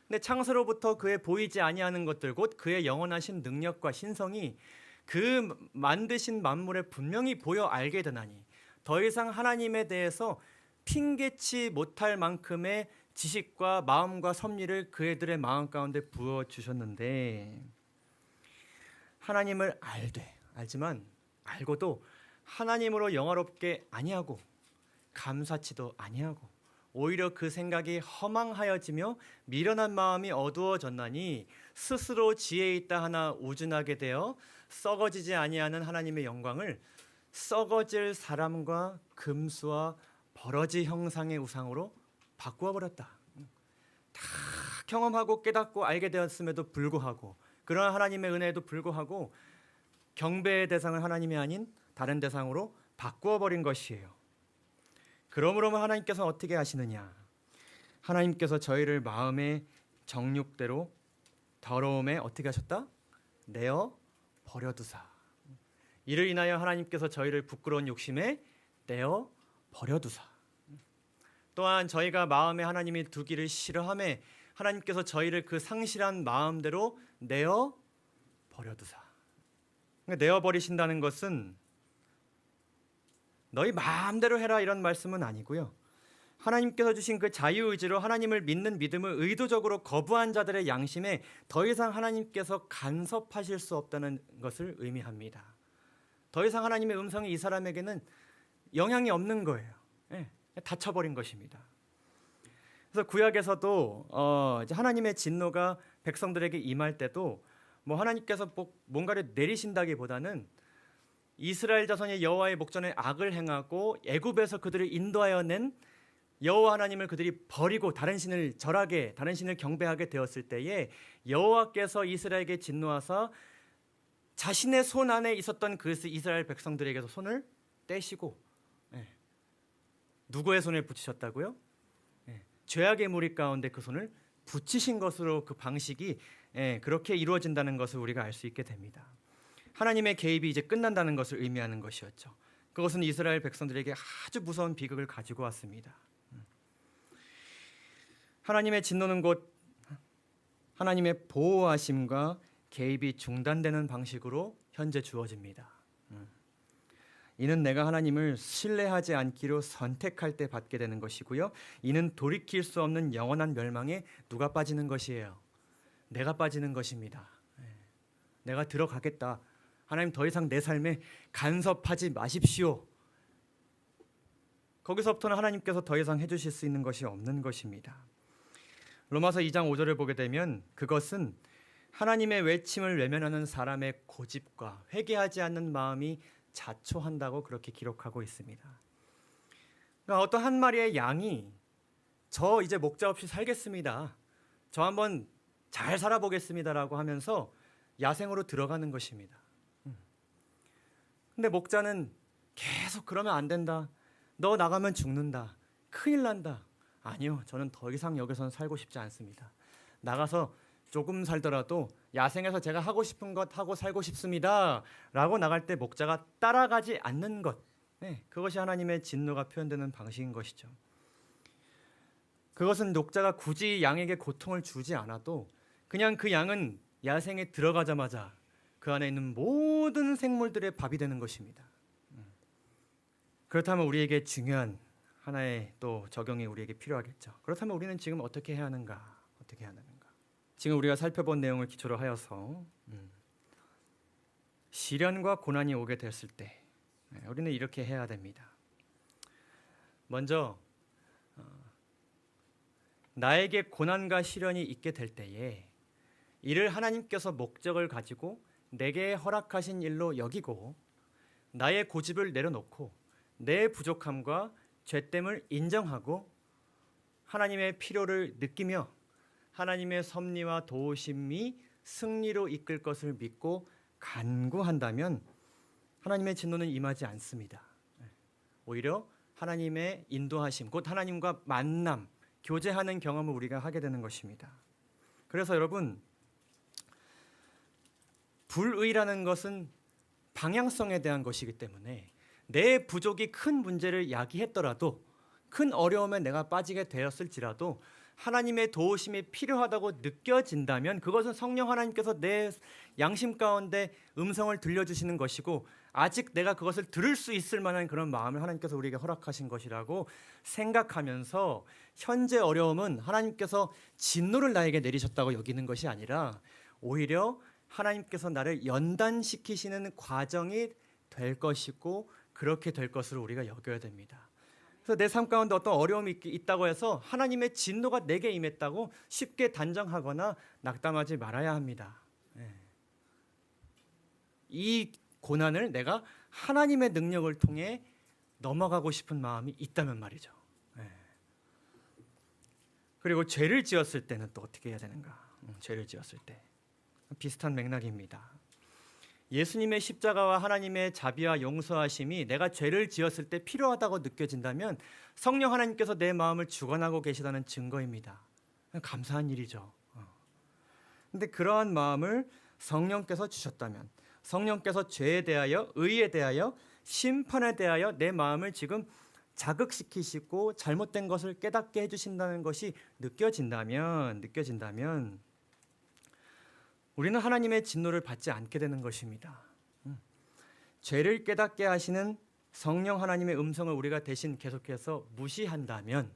Speaker 1: 근데 창세로부터 그의 보이지 아니하는 것들 곧 그의 영원하신 능력과 신성이 그 만드신 만물에 분명히 보여 알게 되나니 더 이상 하나님에 대해서 핑계치 못할 만큼의 지식과 마음과 섭리를 그애들의 마음 가운데 부어주셨는데 하나님을 알지만 알고도 하나님으로 영화롭게 아니하고 감사치도 아니하고 오히려 그 생각이 허망하여지며 미련한 마음이 어두워졌나니 스스로 지혜 있다 하나 우준하게 되어 썩어지지 아니하는 하나님의 영광을 썩어질 사람과 금수와 버러지 형상의 우상으로 바꾸어 버렸다. 다 경험하고 깨닫고 알게 되었음에도 불구하고 그러한 하나님의 은혜에도 불구하고 경배의 대상을 하나님이 아닌 다른 대상으로 바꾸어 버린 것이에요. 그러므로 하나님께서 어떻게 하시느냐? 하나님께서 저희를 마음의 정욕대로 더러움에 어떻게 하셨다? 내어 버려두사. 이를 인하여 하나님께서 저희를 부끄러운 욕심에 내어 버려두사. 또한 저희가 마음에 하나님이 두기를 싫어하매 하나님께서 저희를 그 상실한 마음대로 내어 버려두사. 내어 버리신다는 것은 너희 마음대로 해라 이런 말씀은 아니고요. 하나님께서 주신 그 자유의지로 하나님을 믿는 믿음을 의도적으로 거부한 자들의 양심에 더 이상 하나님께서 간섭하실 수 없다는 것을 의미합니다. 더 이상 하나님의 음성이 이 사람에게는 영향이 없는 거예요. 닫혀버린 것입니다. 그래서 구약에서도 이제 하나님의 진노가 백성들에게 임할 때도 하나님께서 뭔가를 내리신다기보다는 이스라엘 자손이 여호와의 목전에 악을 행하고 애굽에서 그들을 인도하여 낸 여호와 하나님을 그들이 버리고 다른 신을 절하게 다른 신을 경배하게 되었을 때에 여호와께서 이스라엘에게 진노하사 자신의 손 안에 있었던 그 이스라엘 백성들에게서 손을 떼시고 누구의 손을 붙이셨다고요? 죄악의 무리 가운데 그 손을 붙이신 것으로 그 방식이 그렇게 이루어진다는 것을 우리가 알 수 있게 됩니다. 하나님의 개입이 이제 끝난다는 것을 의미하는 것이었죠. 그것은 이스라엘 백성들에게 아주 무서운 비극을 가지고 왔습니다. 하나님의 진노는 곧 하나님의 보호하심과 개입이 중단되는 방식으로 현재 주어집니다. 이는 내가 하나님을 신뢰하지 않기로 선택할 때 받게 되는 것이고요. 이는 돌이킬 수 없는 영원한 멸망에 누가 빠지는 것이에요? 내가 빠지는 것입니다. 내가 들어가겠다. 하나님 더 이상 내 삶에 간섭하지 마십시오. 거기서부터는 하나님께서 더 이상 해주실 수 있는 것이 없는 것입니다. 로마서 2장 5절을 보게 되면 그것은 하나님의 외침을 외면하는 사람의 고집과 회개하지 않는 마음이 자초한다고 그렇게 기록하고 있습니다. 그러니까 어떤 한 마리의 양이 저 이제 목자 없이 살겠습니다. 저 한번 잘 살아보겠습니다라고 하면서 야생으로 들어가는 것입니다. 근데 목자는 계속 그러면 안 된다. 너 나가면 죽는다. 큰일 난다. 아니요, 저는 더 이상 여기서는 살고 싶지 않습니다. 나가서 조금 살더라도 야생에서 제가 하고 싶은 것 하고 살고 싶습니다 라고 나갈 때 목자가 따라가지 않는 것, 그것이 하나님의 진노가 표현되는 방식인 것이죠. 그것은 목자가 굳이 양에게 고통을 주지 않아도 그냥 그 양은 야생에 들어가자마자 그 안에 있는 모든 생물들의 밥이 되는 것입니다. 그렇다면 우리에게 중요한 하나의 또 적용이 우리에게 필요하겠죠. 그렇다면 우리는 지금 어떻게 해야 하는가? 어떻게 해야 하는가? 지금 우리가 살펴본 내용을 기초로 하여서 시련과 고난이 오게 됐을 때 우리는 이렇게 해야 됩니다. 먼저 나에게 고난과 시련이 있게 될 때에 이를 하나님께서 목적을 가지고 내게 허락하신 일로 여기고 나의 고집을 내려놓고 내 부족함과 죄됨을 인정하고 하나님의 필요를 느끼며 하나님의 섭리와 도우심이 승리로 이끌 것을 믿고 간구한다면 하나님의 진노는 임하지 않습니다. 오히려 하나님의 인도하심, 곧 하나님과 만남, 교제하는 경험을 우리가 하게 되는 것입니다. 그래서 여러분, 불의라는 것은 방향성에 대한 것이기 때문에 내 부족이 큰 문제를 야기했더라도, 큰 어려움에 내가 빠지게 되었을지라도 하나님의 도우심이 필요하다고 느껴진다면 그것은 성령 하나님께서 내 양심 가운데 음성을 들려주시는 것이고, 아직 내가 그것을 들을 수 있을 만한 그런 마음을 하나님께서 우리에게 허락하신 것이라고 생각하면서 현재 어려움은 하나님께서 진노를 나에게 내리셨다고 여기는 것이 아니라 오히려 하나님께서 나를 연단시키시는 과정이 될 것이고 그렇게 될 것으로 우리가 여겨야 됩니다. 그래서 내 삶 가운데 어떤 어려움이 있다고 해서 하나님의 진노가 내게 임했다고 쉽게 단정하거나 낙담하지 말아야 합니다. 이 고난을 내가 하나님의 능력을 통해 넘어가고 싶은 마음이 있다면 말이죠. 그리고 죄를 지었을 때는 또 어떻게 해야 되는가? 죄를 지었을 때 비슷한 맥락입니다. 예수님의 십자가와 하나님의 자비와 용서하심이 내가 죄를 지었을 때 필요하다고 느껴진다면 성령 하나님께서 내 마음을 주관하고 계시다는 증거입니다. 감사한 일이죠. 근데 그러한 마음을 성령께서 주셨다면, 성령께서 죄에 대하여, 의에 대하여, 심판에 대하여 내 마음을 지금 자극시키시고 잘못된 것을 깨닫게 해주신다는 것이 느껴진다면 우리는 하나님의 진노를 받지 않게 되는 것입니다. 죄를 깨닫게 하시는 성령 하나님의 음성을 우리가 대신 계속해서 무시한다면,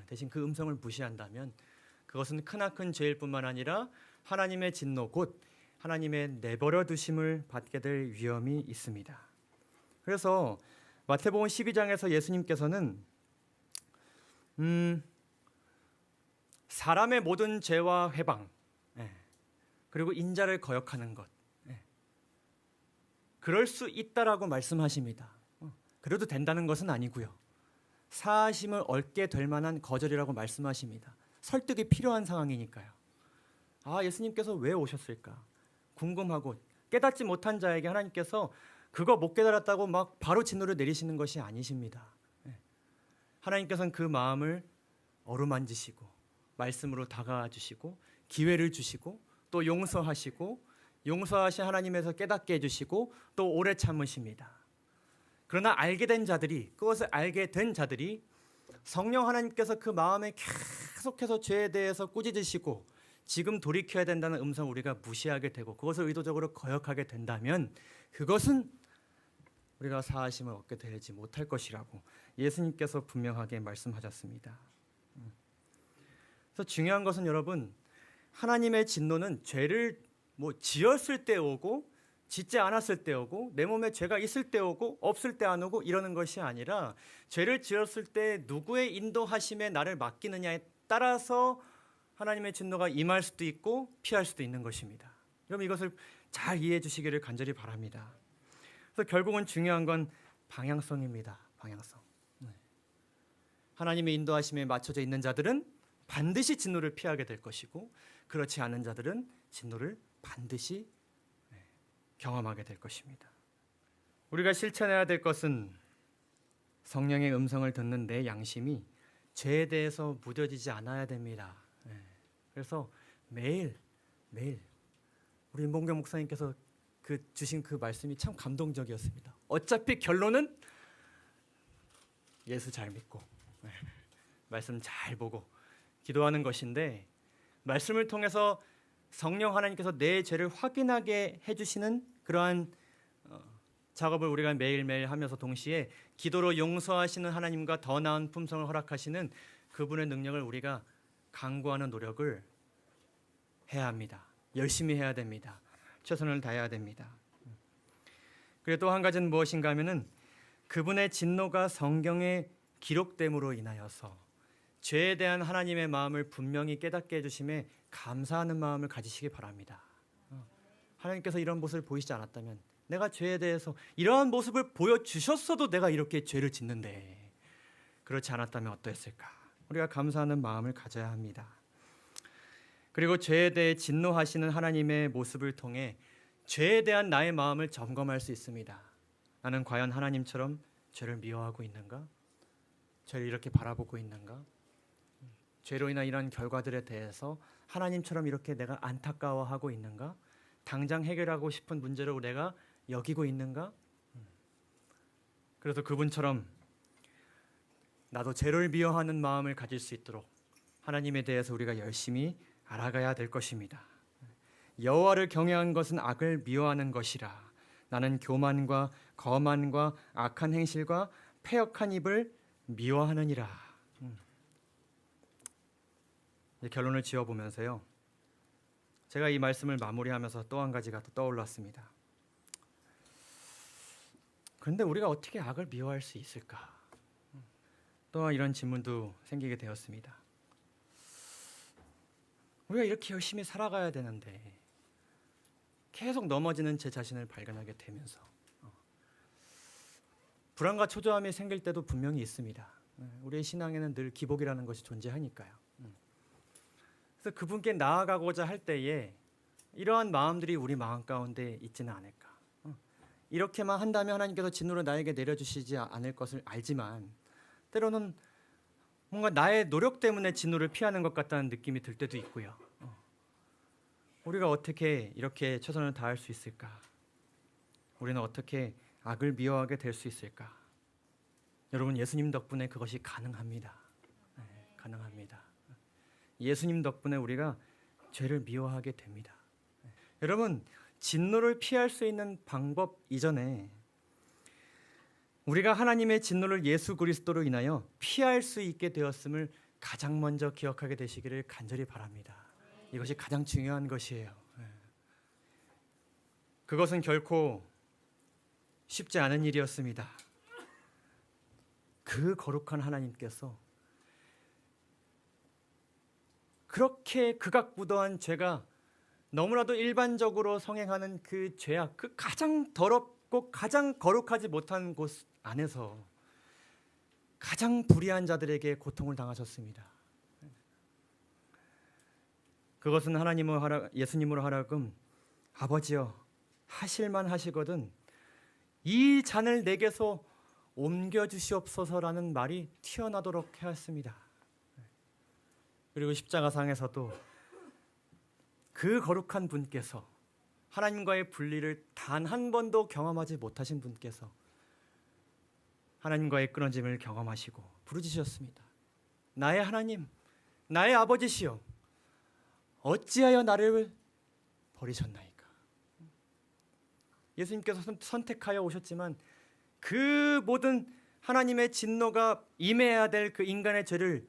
Speaker 1: 대신 그 음성을 무시한다면 그것은 크나큰 죄일 뿐만 아니라 하나님의 진노, 곧 하나님의 내버려 두심을 받게 될 위험이 있습니다. 그래서 마태복음 12장에서 예수님께서는 사람의 모든 죄와 회방, 그리고 인자를 거역하는 것, 그럴 수 있다라고 말씀하십니다. 그래도 된다는 것은 아니고요. 사하심을 얻게 될 만한 거절이라고 말씀하십니다. 설득이 필요한 상황이니까요. 아, 예수님께서 왜 오셨을까? 궁금하고 깨닫지 못한 자에게 하나님께서 그거 못 깨달았다고 막 바로 진노를 내리시는 것이 아니십니다. 하나님께서는 그 마음을 어루만지시고 말씀으로 다가와 주시고 기회를 주시고 또 용서하시고 용서하신 하나님에서 깨닫게 해주시고 또 오래 참으십니다. 그러나 알게 된 자들이, 그것을 알게 된 자들이 성령 하나님께서 그 마음에 계속해서 죄에 대해서 꾸짖으시고 지금 돌이켜야 된다는 음성을 우리가 무시하게 되고 그것을 의도적으로 거역하게 된다면 그것은 우리가 사하심을 얻게 되지 못할 것이라고 예수님께서 분명하게 말씀하셨습니다. 그래서 중요한 것은 여러분, 하나님의 진노는 죄를 지었을 때 오고 짓지 않았을 때 오고 내 몸에 죄가 있을 때 오고 없을 때 안 오고 이러는 것이 아니라 죄를 지었을 때 누구의 인도하심에 나를 맡기느냐에 따라서 하나님의 진노가 임할 수도 있고 피할 수도 있는 것입니다. 여러분, 이것을 잘 이해해 주시기를 간절히 바랍니다. 그래서 결국은 중요한 건 방향성입니다. 방향성. 하나님의 인도하심에 맞춰져 있는 자들은 반드시 진노를 피하게 될 것이고 그렇지 않은 자들은 진노를 반드시 경험하게 될 것입니다. 우리가 실천해야 될 것은 성령의 음성을 듣는 내 양심이 죄에 대해서 무뎌지지 않아야 됩니다. 그래서 매일 우리 임봉경 목사님께서 주신 그 말씀이 참 감동적이었습니다. 어차피 결론은 예수 잘 믿고 말씀 잘 보고 기도하는 것인데, 말씀을 통해서 성령 하나님께서 내 죄를 확인하게 해주시는 그러한 작업을 우리가 매일매일 하면서 동시에 기도로 용서하시는 하나님과 더 나은 품성을 허락하시는 그분의 능력을 우리가 강구하는 노력을 해야 합니다. 열심히 해야 됩니다. 최선을 다해야 됩니다. 그리고 또 한 가지는 무엇인가 하면은 그분의 진노가 성경에 기록됨으로 인하여서 죄에 대한 하나님의 마음을 분명히 깨닫게 해주심에 감사하는 마음을 가지시기 바랍니다. 하나님께서 이런 모습을 보이시지 않았다면, 내가 죄에 대해서 이러한 모습을 보여주셨어도 내가 이렇게 죄를 짓는데 그렇지 않았다면 어떠했을까? 우리가 감사하는 마음을 가져야 합니다. 그리고 죄에 대해 진노하시는 하나님의 모습을 통해 죄에 대한 나의 마음을 점검할 수 있습니다. 나는 과연 하나님처럼 죄를 미워하고 있는가? 죄를 이렇게 바라보고 있는가? 죄로 인한 이런 결과들에 대해서 하나님처럼 이렇게 내가 안타까워하고 있는가? 당장 해결하고 싶은 문제로 내가 여기고 있는가? 그래서 그분처럼 나도 죄를 미워하는 마음을 가질 수 있도록 하나님에 대해서 우리가 열심히 알아가야 될 것입니다. 여호와를 경외하는 것은 악을 미워하는 것이라. 나는 교만과 거만과 악한 행실과 패역한 입을 미워하느니라. 결론을 지어보면서요, 제가 이 말씀을 마무리하면서 또 한 가지가 또 떠올랐습니다. 그런데 우리가 어떻게 악을 미워할 수 있을까? 또한 이런 질문도 생기게 되었습니다. 우리가 이렇게 열심히 살아가야 되는데 계속 넘어지는 제 자신을 발견하게 되면서 불안과 초조함이 생길 때도 분명히 있습니다. 우리의 신앙에는 늘 기복이라는 것이 존재하니까요. 그래서 그분께 나아가고자 할 때에 이러한 마음들이 우리 마음 가운데 있지는 않을까. 이렇게만 한다면 하나님께서 진노를 나에게 내려주시지 않을 것을 알지만, 때로는 뭔가 나의 노력 때문에 진노를 피하는 것 같다는 느낌이 들 때도 있고요. 우리가 어떻게 이렇게 최선을 다할 수 있을까? 우리는 어떻게 악을 미워하게 될 수 있을까? 여러분, 예수님 덕분에 그것이 가능합니다. 가능합니다. 예수님 덕분에 우리가 죄를 미워하게 됩니다. 여러분, 진노를 피할 수 있는 방법 이전에 우리가 하나님의 진노를 예수 그리스도로 인하여 피할 수 있게 되었음을 가장 먼저 기억하게 되시기를 간절히 바랍니다. 이것이 가장 중요한 것이에요. 그것은 결코 쉽지 않은 일이었습니다. 그 거룩한 하나님께서 그렇게 극악무도한 죄가 너무나도 일반적으로 성행하는 그 죄악, 그 가장 더럽고 가장 거룩하지 못한 곳 안에서 가장 불의한 자들에게 고통을 당하셨습니다. 그것은 예수님으로 하라금 아버지여 하실만 하시거든 이 잔을 내게서 옮겨주시옵소서라는 말이 튀어나도록 하였습니다. 그리고 십자가상에서도 그 거룩한 분께서, 하나님과의 분리를 단 한 번도 경험하지 못하신 분께서 하나님과의 끊어짐을 경험하시고 부르짖으셨습니다. 나의 하나님, 나의 아버지시여, 어찌하여 나를 버리셨나이까? 예수님께서 선택하여 오셨지만 그 모든 하나님의 진노가 임해야 될 그 인간의 죄를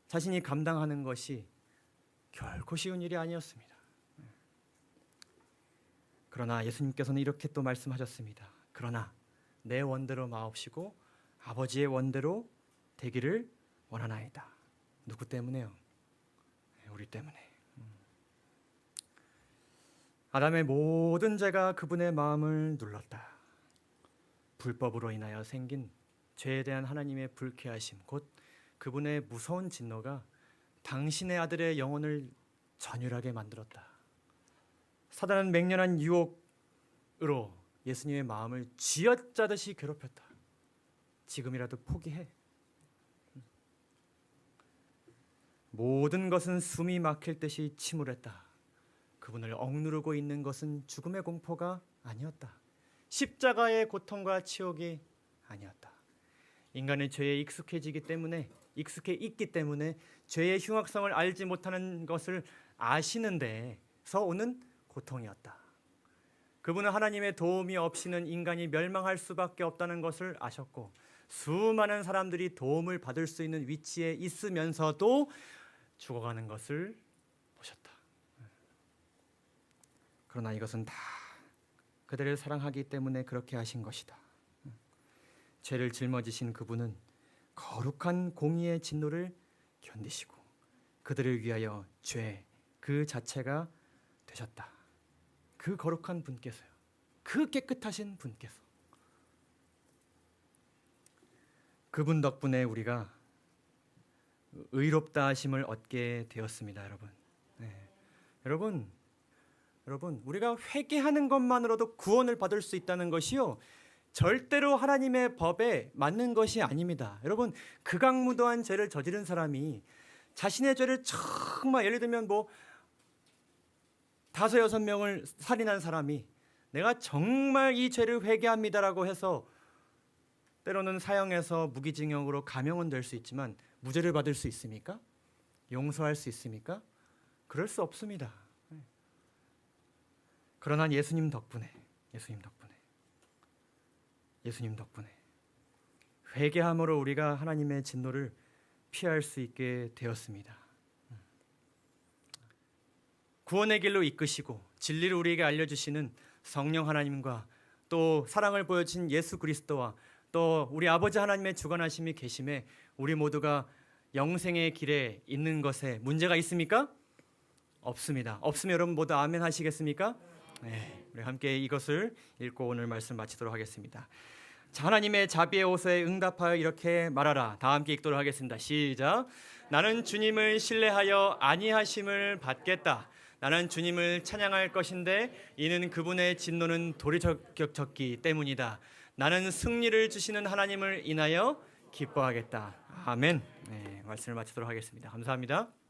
Speaker 1: 자신이 감당하는 것이 결코 쉬운 일이 아니었습니다. 그러나 예수님께서는 이렇게 또 말씀하셨습니다. 그러나 내 원대로 마옵시고 아버지의 원대로 되기를 원하나이다. 누구 때문에요? 우리 때문에. 아담의 모든 죄가 그분의 마음을 눌렀다. 불법으로 인하여 생긴 죄에 대한 하나님의 불쾌하심, 곧 그분의 무서운 진노가 당신의 아들의 영혼을 전율하게 만들었다. 사단은 맹렬한 유혹으로 예수님의 마음을 쥐어짜듯이 괴롭혔다. 지금이라도 포기해. 모든 것은 숨이 막힐 듯이 침울했다. 그분을 억누르고 있는 것은 죽음의 공포가 아니었다. 십자가의 고통과 치욕이 아니었다. 인간의 죄에 익숙해 있기 때문에 죄의 흉악성을 알지 못하는 것을 아시는 데서 오는 고통이었다. 그분은 하나님의 도움이 없이는 인간이 멸망할 수밖에 없다는 것을 아셨고, 수많은 사람들이 도움을 받을 수 있는 위치에 있으면서도 죽어가는 것을 보셨다. 그러나 이것은 다 그들을 사랑하기 때문에 그렇게 하신 것이다. 죄를 짊어지신 그분은 거룩한 공의의 진노를 견디시고 그들을 위하여 죄 그 자체가 되셨다. 그 거룩한 분께서요. 그 깨끗하신 분께서. 그분 덕분에 우리가 의롭다 하심을 얻게 되었습니다, 여러분. 네. 여러분, 우리가 회개하는 것만으로도 구원을 받을 수 있다는 것이요, 절대로 하나님의 법에 맞는 것이 아닙니다. 여러분, 극악무도한 죄를 저지른 사람이 자신의 죄를 정말, 예를 들면 뭐 5-6명을 살인한 사람이 내가 정말 이 죄를 회개합니다라고 해서 때로는 사형에서 무기징역으로 감형은 될 수 있지만 무죄를 받을 수 있습니까? 용서할 수 있습니까? 그럴 수 없습니다. 그러나 예수님 덕분에 회개함으로 우리가 하나님의 진노를 피할 수 있게 되었습니다. 구원의 길로 이끄시고 진리를 우리에게 알려주시는 성령 하나님과 또 사랑을 보여주신 예수 그리스도와 또 우리 아버지 하나님의 주관하심이 계심에 우리 모두가 영생의 길에 있는 것에 문제가 있습니까? 없습니다. 없으면 여러분 모두 아멘 하시겠습니까? 네, 우리 함께 이것을 읽고 오늘 말씀 마치도록 하겠습니다. 자, 하나님의 자비의 호소에 응답하여 이렇게 말하라. 다 함께 읽도록 하겠습니다. 시작. 나는 주님을 신뢰하여 안위하심을 받겠다. 나는 주님을 찬양할 것인데 이는 그분의 진노는 도리적기 때문이다. 나는 승리를 주시는 하나님을 인하여 기뻐하겠다. 아멘. 네, 말씀을 마치도록 하겠습니다. 감사합니다.